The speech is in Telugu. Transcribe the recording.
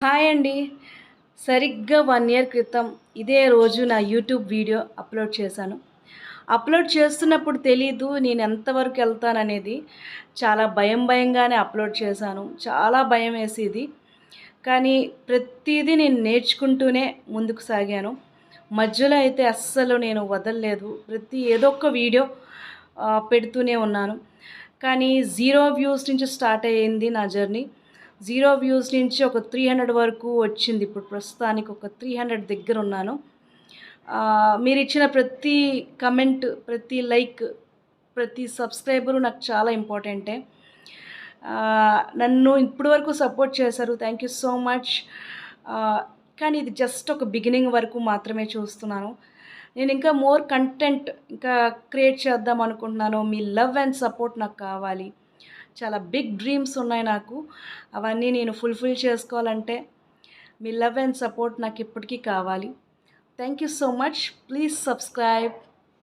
హాయ్ అండి. సరిగ్గా 1 ఇయర్ క్రితం ఇదే రోజు నా యూట్యూబ్ వీడియో అప్‌లోడ్ చేశాను. అప్‌లోడ్ చేస్తున్నప్పుడు తెలీదు నేను ఎంతవరకు ఎళ్తాననేది. చాలా భయంగానే అప్‌లోడ్ చేశాను. చాలా భయమేసేది. కానీ ప్రతీదీ నేను నేర్చుకుంటూనే ముందుకు సాగాను. మధ్యలో అయితే అస్సలు నేను వదలలేదు. ఏదో ఒక వీడియో పెడుతూనే ఉన్నాను. కానీ 0 వ్యూస్ నుంచి స్టార్ట్ అయ్యింది నా జర్నీ. 0 వ్యూస్ నుంచి ఒక 300 వరకు వచ్చింది. ఇప్పుడు ప్రస్తుతానికి ఒక 300 దగ్గరున్నాను. మీరిచ్చిన ప్రతి కమెంట్, ప్రతి లైక్, ప్రతి సబ్స్క్రైబరు నాకు చాలా ఇంపార్టెంటే. నన్ను ఇప్పటి వరకు సపోర్ట్ చేశారు. Thank you so much. ఆహ్, కానీ ఇది జస్ట్ ఒక బిగినింగ్ వరకు మాత్రమే చూస్తున్నాను. నేను ఇంకా మోర్ కంటెంట్ ఇంకా క్రియేట్ చేద్దాం అనుకుంటున్నాను. మీ లవ్ అండ్ సపోర్ట్ నాకు కావాలి. చాలా బిగ్ డ్రీమ్స్ ఉన్నాయి నాకు. అవన్నీ నేను ఫుల్‌ఫిల్ చేసుకోవాలంటే మీ లవ్ అండ్ సపోర్ట్ నాకు ఇప్పటికీ కావాలి. Thank you so much. Please subscribe.